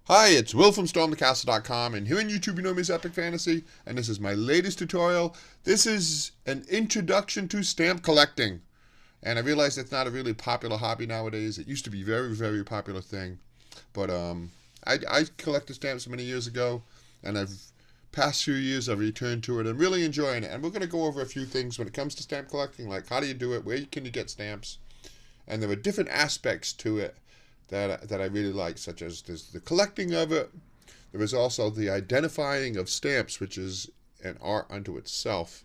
Hi, it's Will from StormTheCastle.com, and here on YouTube you know me as Epic Fantasy, and this is my latest tutorial. This is an introduction to stamp collecting. And I realize it's not a really popular hobby nowadays. It used to be a very, very popular thing. But I collected stamps many years ago, and past few years I've returned to it and really enjoying it. And we're going to go over a few things when it comes to stamp collecting, like how do you do it, where can you get stamps, and there are different aspects to it that I really like, such as there's the collecting of it. There is also the identifying of stamps, which is an art unto itself.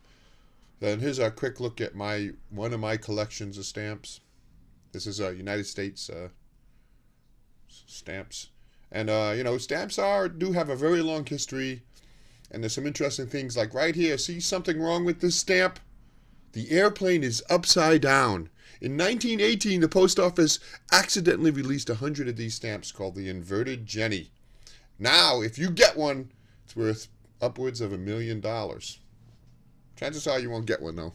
Then here's a quick look at one of my collections of stamps. This is United States stamps, and stamps do have a very long history, and there's some interesting things like right here. See something wrong with this stamp? The airplane is upside down. In 1918, the post office accidentally released 100 of these stamps called the inverted Jenny. Now, if you get one, it's worth upwards of $1 million. Chances are you won't get one, though.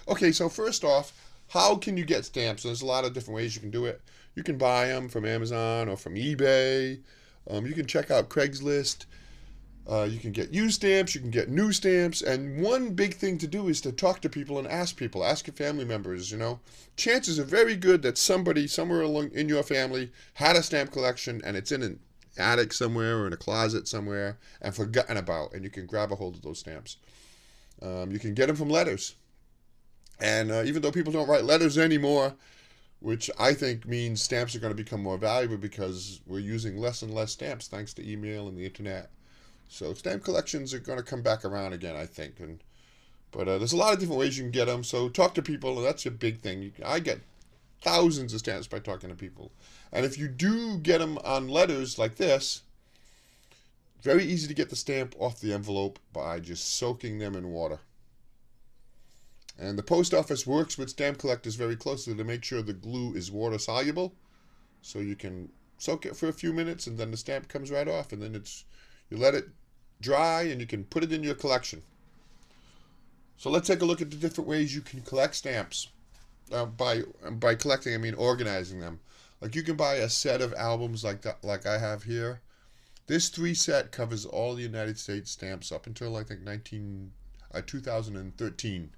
Okay, so first off, how can you get stamps? There's a lot of different ways you can do it. You can buy them from Amazon or from eBay. You can check out Craigslist. You can get used stamps. You can get new stamps. And one big thing to do is to talk to people and ask people. Ask your family members, Chances are very good that somebody somewhere along in your family had a stamp collection and it's in an attic somewhere or in a closet somewhere and forgotten about. And you can grab a hold of those stamps. You can get them from letters. And even though people don't write letters anymore, which I think means stamps are going to become more valuable because we're using less and less stamps thanks to email and the internet. So stamp collections are going to come back around again, I think. But there's a lot of different ways you can get them. So talk to people, and that's a big thing. I get thousands of stamps by talking to people. And if you do get them on letters like this, very easy to get the stamp off the envelope by just soaking them in water. And the post office works with stamp collectors very closely to make sure the glue is water soluble. So you can soak it for a few minutes and then the stamp comes right off. And then you let it dry and you can put it in your collection. So let's take a look at the different ways you can collect stamps. By collecting, I mean organizing them. Like you can buy a set of albums like that, like I have here. This 3-set covers all the United States stamps up until I think 2013.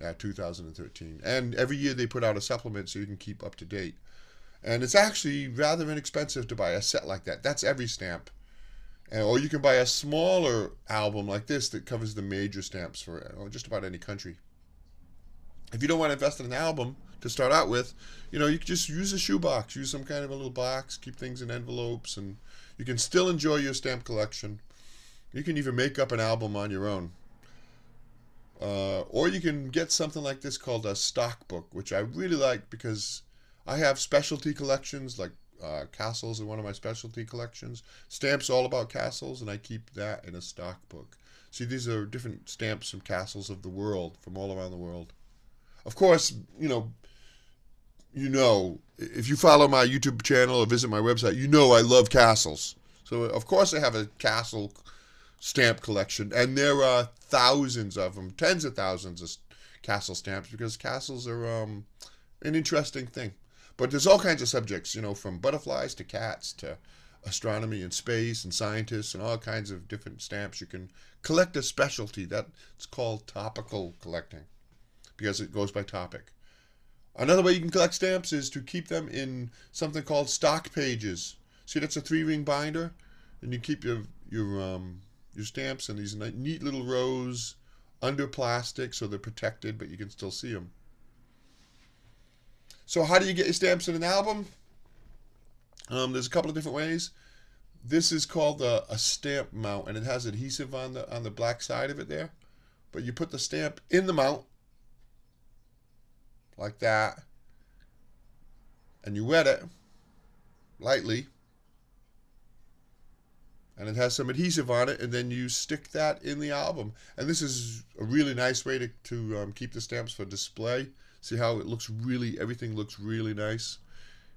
Yeah, 2013. And every year they put out a supplement so you can keep up to date. And it's actually rather inexpensive to buy a set like that. That's every stamp. Or you can buy a smaller album like this that covers the major stamps for just about any country. If you don't want to invest in an album to start out with, you can just use a shoebox. Use some kind of a little box. Keep things in envelopes. And you can still enjoy your stamp collection. You can even make up an album on your own. Or you can get something like this called a stock book, which I really like because I have specialty collections, like castles are one of my specialty collections. Stamps all about castles, and I keep that in a stock book. See, these are different stamps from castles of the world, from all around the world. Of course, if you follow my YouTube channel or visit my website, I love castles. So, of course, I have a castle stamp collection, and there are thousands of them, tens of thousands of castle stamps, because castles are an interesting thing. But there's all kinds of subjects, from butterflies to cats to astronomy and space and scientists and all kinds of different stamps. You can collect a specialty. That's called topical collecting because it goes by topic. Another way you can collect stamps is to keep them in something called stock pages. See, that's a 3-ring binder, and you keep your stamps in these neat little rows under plastic so they're protected, but you can still see them. So how do you get your stamps in an album? There's a couple of different ways. This is called a stamp mount, and it has adhesive on the black side of it there. But you put the stamp in the mount like that, and you wet it lightly. And it has some adhesive on it, and then you stick that in the album. And this is a really nice way to keep the stamps for display. See how it looks really, everything looks really nice.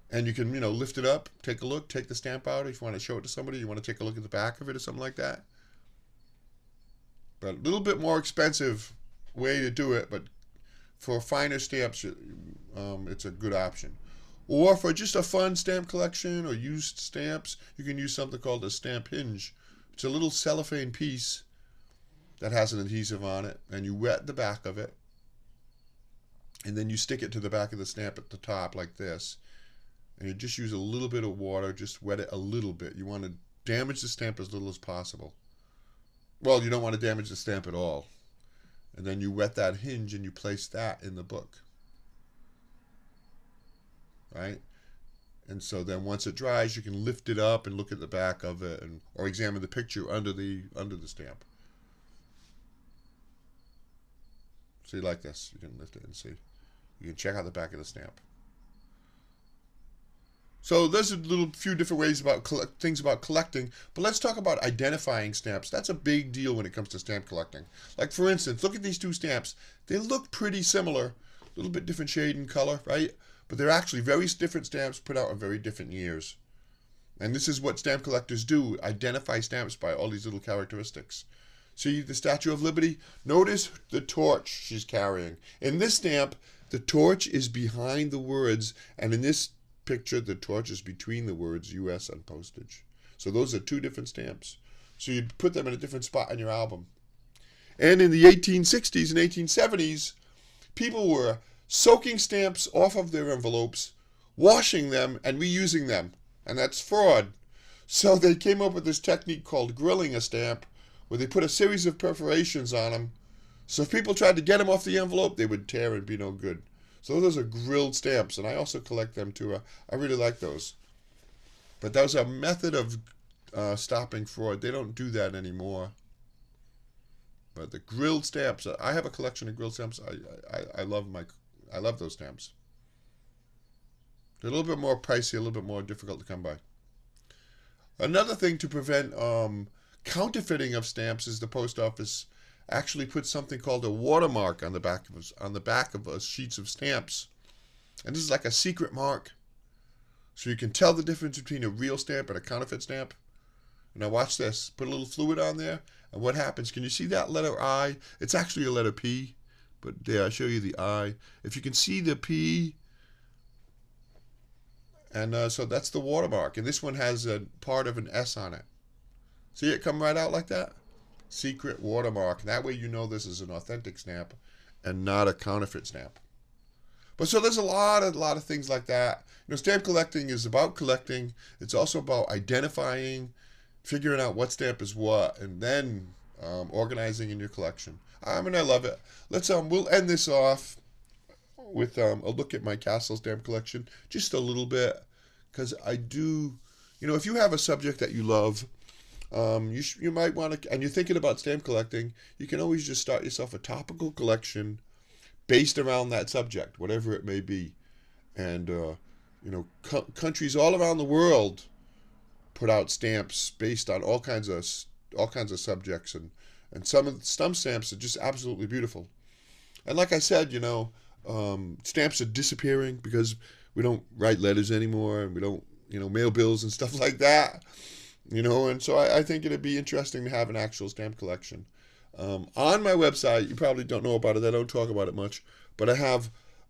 And you can, lift it up, take a look, take the stamp out if you want to show it to somebody. You want to take a look at the back of it or something like that. But a little bit more expensive way to do it, but for finer stamps, it's a good option. Or for just a fun stamp collection or used stamps, you can use something called a stamp hinge. It's a little cellophane piece that has an adhesive on it, and you wet the back of it, and then you stick it to the back of the stamp at the top like this. And you just use a little bit of water, just wet it a little bit. You want to damage the stamp as little as possible. Well, you don't want to damage the stamp at all. And then you wet that hinge and you place that in the book. Right? And so then once it dries, you can lift it up and look at the back of it, or examine the picture under the stamp. See, like this. You can lift it and see. You can check out the back of the stamp. So there's a few different ways about things about collecting, but let's talk about identifying stamps. That's a big deal when it comes to stamp collecting. Like for instance, look at these two stamps. They look pretty similar, a little bit different shade and color, right? But they're actually very different stamps put out in very different years. And this is what stamp collectors do, identify stamps by all these little characteristics. See the Statue of Liberty? Notice the torch she's carrying. In this stamp, the torch is behind the words, and in this picture, the torch is between the words U.S. and postage. So those are two different stamps. So you'd put them in a different spot in your album. And in the 1860s and 1870s, people were soaking stamps off of their envelopes, washing them, and reusing them. And that's fraud. So they came up with this technique called grilling a stamp, where they put a series of perforations on them. So if people tried to get them off the envelope, they would tear and be no good. So those are grilled stamps, and I also collect them too. I really like those. But that was a method of stopping fraud. They don't do that anymore. But the grilled stamps, I have a collection of grilled stamps. I love those stamps. They're a little bit more pricey, a little bit more difficult to come by. Another thing to prevent counterfeiting of stamps is the post office actually puts something called a watermark on the back of sheets of stamps. And this is like a secret mark. So you can tell the difference between a real stamp and a counterfeit stamp. Now watch this. Put a little fluid on there, and what happens? Can you see that letter I? It's actually a letter P, but there, I'll show you the I. If you can see the P, and so that's the watermark. And this one has a part of an S on it. See it come right out like that? Secret watermark. That way you know this is an authentic stamp and not a counterfeit stamp. But so there's a lot of things like that. Stamp collecting is about collecting. It's also about identifying, figuring out what stamp is what, and then organizing in your collection. I love it. We'll end this off with a look at my Castle stamp collection, just a little bit, because I do. If you have a subject that you love, you might want to, and you're thinking about stamp collecting, you can always just start yourself a topical collection based around that subject, whatever it may be. And countries all around the world put out stamps based on all kinds of subjects, and some stamps are just absolutely beautiful. And like I said, stamps are disappearing because we don't write letters anymore, and we don't mail bills and stuff like that. And so I think it'd be interesting to have an actual stamp collection. On my website, you probably don't know about it, I don't talk about it much, but I have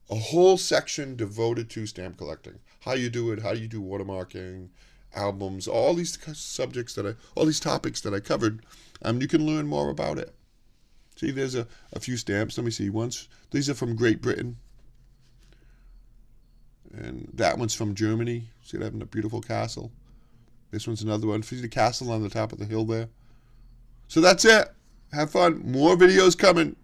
a whole section devoted to stamp collecting. How you do it, how you do watermarking, albums, all these topics that I covered. You can learn more about it. See, there's a few stamps. Let me see. These are from Great Britain. And that one's from Germany. See, they're having a beautiful castle. This one's another one. See the castle on the top of the hill there? So that's it. Have fun. More videos coming.